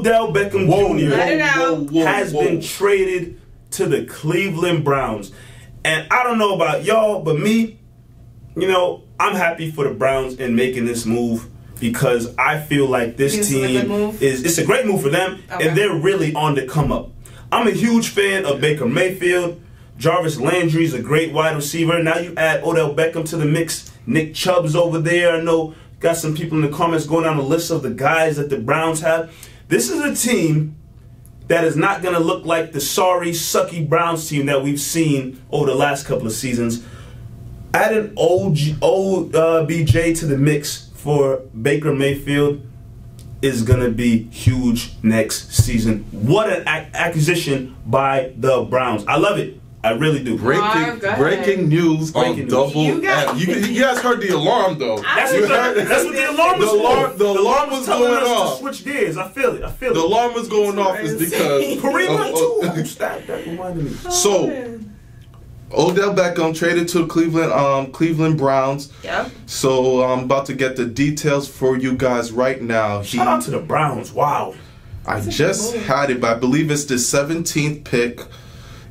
Odell Beckham Jr. has been traded to the Cleveland Browns. And I don't know about y'all, but me, you know, I'm happy for the Browns in making this move because I feel like this team it's a great move for them, and they're really on the come up. I'm a huge fan of Baker Mayfield. Jarvis Landry's a great wide receiver. Now you add Odell Beckham to the mix. Nick Chubb's over there. I know got some people in the comments going down the list of the guys that the Browns have. This is a team that is not going to look like the sorry, sucky Browns team that we've seen over the last couple of seasons. Add an OBJ to the mix for Baker Mayfield is going to be huge next season. What an acquisition by the Browns. I love it. I really do. Breaking news on Double M. You guys heard the alarm, though. That's what the alarm was for. The alarm was going off. To switch gears. I feel it. The alarm was going off is because Kareem that reminded me. So Odell Beckham traded to Cleveland Browns. Yeah. So I'm about to get the details for you guys right now. Shout out to the Browns. Wow. I just had it, but I believe it's the 17th pick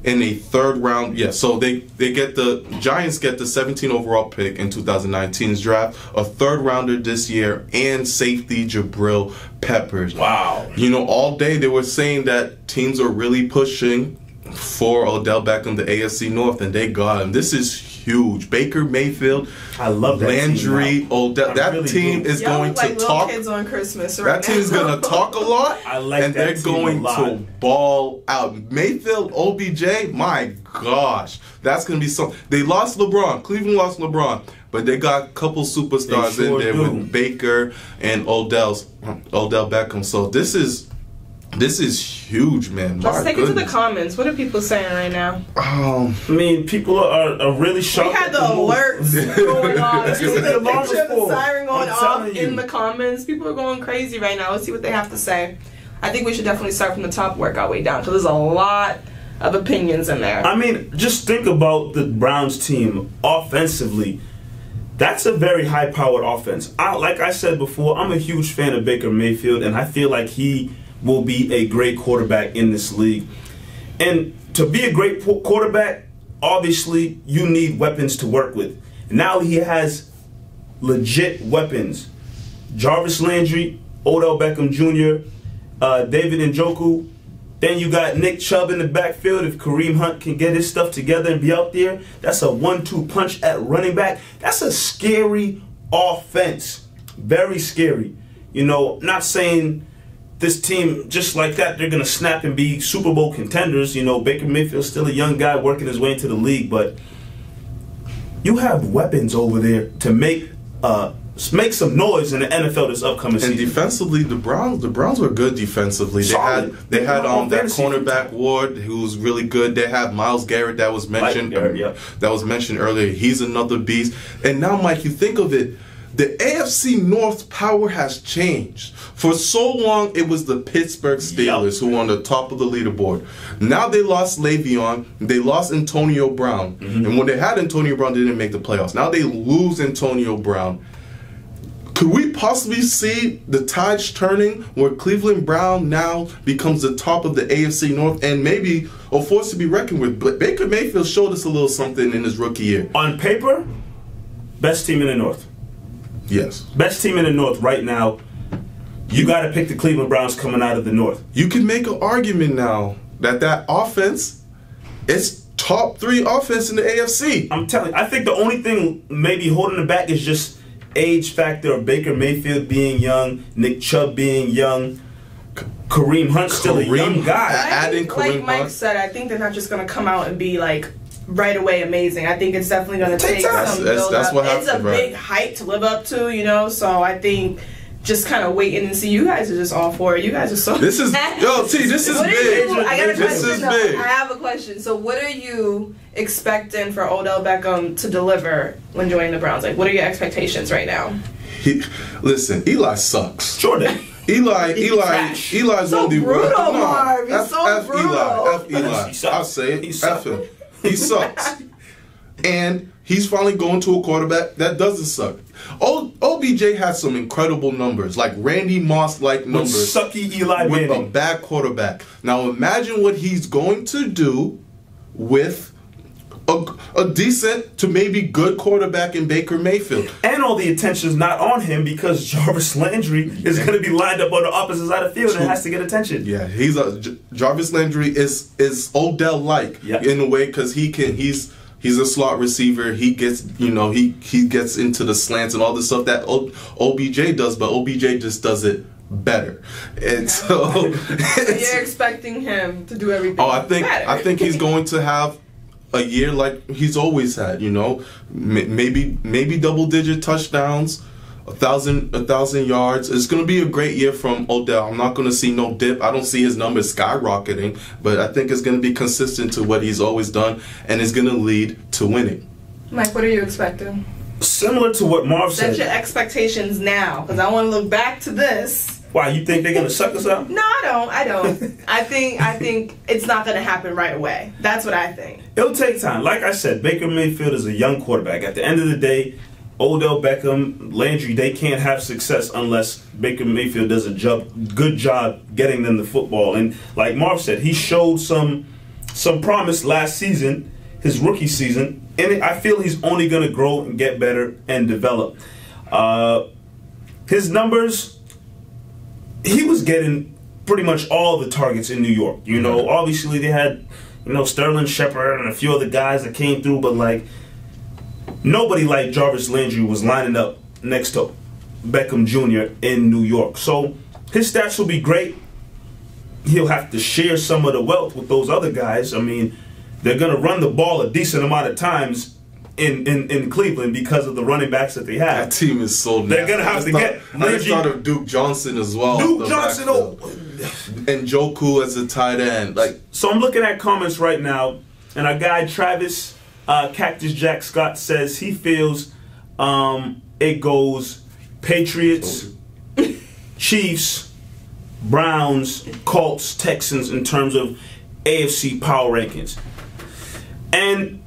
in a third round. Yeah, so they get the Giants get the 17 overall pick in 2019's draft, a third rounder this year, and safety Jabril Peppers. Wow. You know, all day they were saying that teams are really pushing for Odell Beckham, the AFC North, and they got him. This is huge. Baker Mayfield, I love that Landry, team, Odell. That really team is going to talk. Kids on Christmas right that team is going to talk a lot. I like and that they're going to ball out. Mayfield, OBJ, my gosh, that's going to be something. They lost LeBron. Cleveland lost LeBron, but they got a couple superstars in there with Baker and Odell Beckham. So this is huge, man. Let's take it to the comments. What are people saying right now? I mean, people are really shocked. We had the alerts going on. The siren going off in the comments. People are going crazy right now. Let's see what they have to say. I think we should definitely start from the top, work our way down, because there's a lot of opinions in there. I mean, just think about the Browns team offensively. That's a very high-powered offense. Like I said before, I'm a huge fan of Baker Mayfield, and I feel like he will be a great quarterback in this league. And to be a great quarterback, obviously you need weapons to work with. Now he has legit weapons. Jarvis Landry, Odell Beckham Jr., David Njoku. Then you got Nick Chubb in the backfield. If Kareem Hunt can get his stuff together and be out there, that's a 1-2 punch at running back. That's a scary offense. Very scary. You know, not saying this team, just like that, they're going to snap and be Super Bowl contenders. You know, Baker Mayfield's still a young guy working his way into the league, but you have weapons over there to make some noise in the NFL this upcoming season. And defensively, the Browns were good defensively. They had that cornerback Ward who was really good. They had Myles Garrett that was mentioned that was mentioned earlier. He's another beast. And now, Mike, you think of it, the AFC North power has changed. For so long, it was the Pittsburgh Steelers who were on the top of the leaderboard. Now they lost Le'Veon. They lost Antonio Brown. And when they had Antonio Brown, they didn't make the playoffs. Now they lose Antonio Brown. Could we possibly see the tides turning where Cleveland Brown now becomes the top of the AFC North and maybe a force to be reckoned with? But Baker Mayfield showed us a little something in his rookie year. On paper, best team in the North. Yes. Best team in the North right now. You got to pick the Cleveland Browns coming out of the North. You can make an argument now that offense is top 3 offense in the AFC. I'm telling you, I think the only thing maybe holding it back is just age factor of Baker Mayfield being young, Nick Chubb being young, Kareem Hunt still a young guy. Adding Kareem like Mike said, I think they're not just going to come out and be like right away amazing. I think it's definitely going to take some build up. It's a big height to live up to, you know, so I think just kind of waiting and see. You guys are just all for it. You guys are so this is this is big. I got a question though. I have a question. So what are you expecting for Odell Beckham to deliver when joining the Browns? Like, what are your expectations right now? Listen, Eli sucks. Jordan. Eli's so only brutal, Marv. He's so brutal. F Eli. I'll say it. F him. He sucks. And he's finally going to a quarterback that doesn't suck. OBJ has some incredible numbers, like Randy Moss-like numbers. With sucky Eli Manning. With a bad quarterback. Now imagine what he's going to do with a decent to maybe good quarterback in Baker Mayfield. And all the attention's not on him because Jarvis Landry is going to be lined up on the opposite side of the field and has to get attention. Yeah, Jarvis Landry is Odell-like in a way because he's a slot receiver. He gets he gets into the slants and all the stuff that OBJ does, but OBJ just does it better. And so you're expecting him to do everything. I think he's going to have a year like he's always had, maybe double-digit touchdowns, 1,000 yards. It's going to be a great year from Odell. I'm not going to see no dip. I don't see his numbers skyrocketing, but I think it's going to be consistent to what he's always done, and it's going to lead to winning. Mike, what are you expecting? Similar to what Marv said. Set your expectations now, because I want to look back to this. Why, you think they're going to suck us up? No, I don't. I think it's not going to happen right away. That's what I think. It'll take time. Like I said, Baker Mayfield is a young quarterback. At the end of the day, Odell Beckham, Landry, they can't have success unless Baker Mayfield does a good job getting them the football. And like Marv said, he showed some promise last season, his rookie season, and I feel he's only going to grow and get better and develop. His numbers, he was getting pretty much all the targets in New York. Obviously they had, Sterling Shepard and a few other guys that came through, but like nobody like Jarvis Landry was lining up next to Beckham Jr. in New York. So his stats will be great. He'll have to share some of the wealth with those other guys. I mean, they're going to run the ball a decent amount of times in Cleveland because of the running backs that they have. That team is so nasty. They're going to have to get I thought of Duke Johnson as well. Duke Johnson, and Joku as a tight end. So I'm looking at comments right now, and our guy Travis Cactus Jack Scott says he feels it goes Patriots, Chiefs, Browns, Colts, Texans in terms of AFC power rankings. And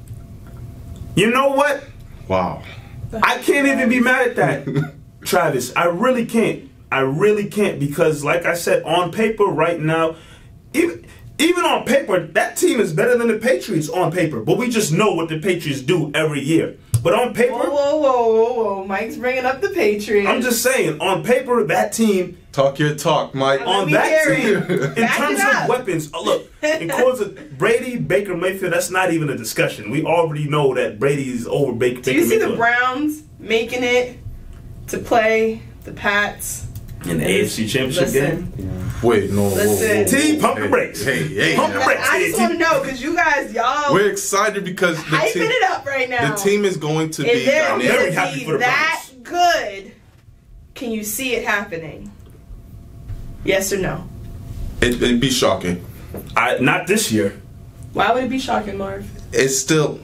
you know what? Wow. I can't even be mad at that, Travis. I really can't. Because, like I said, on paper right now, even on paper, that team is better than the Patriots on paper. But we just know what the Patriots do every year. But on paper... Whoa. Mike's bringing up the Patriots. I'm just saying, on paper, that team... Talk your talk, Mike. On that team, in terms of weapons, look, in terms of Brady, Baker Mayfield, that's not even a discussion. We already know that Brady's over Baker Mayfield. Do you see the Browns making it to play the Pats in the AFC Championship game? Wait, no. Listen. Team, pump the brakes. Hey. Pump the brakes. I just want to know because you guys, y'all. We're excited because the hyping team, it up right now. The team is going to be. I'm very happy for the that good. Can you see it happening? Yes or no? It'd be shocking. Not this year. Why would it be shocking, Marv? It's still,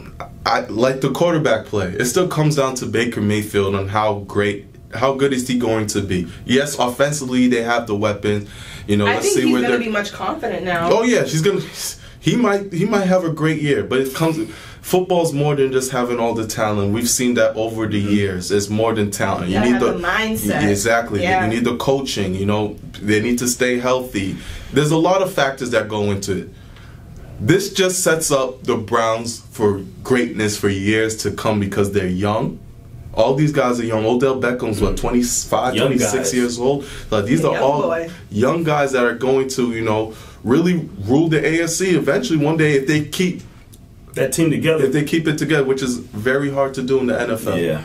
like the quarterback play. It still comes down to Baker Mayfield and how good is he going to be? Yes, offensively they have the weapons. I think he's going to be much confident now. Oh yeah, he might have a great year, but it comes. Football's more than just having all the talent. We've seen that over the years. It's more than talent. You need the mindset. Exactly. Yeah. You need the coaching. They need to stay healthy. There's a lot of factors that go into it. This just sets up the Browns for greatness for years to come because they're young. All these guys are young. Odell Beckham's 25, 26 years old. These are all young guys that are going to, really rule the AFC eventually one day if they keep that team together. If they keep it together, which is very hard to do in the NFL. Yeah.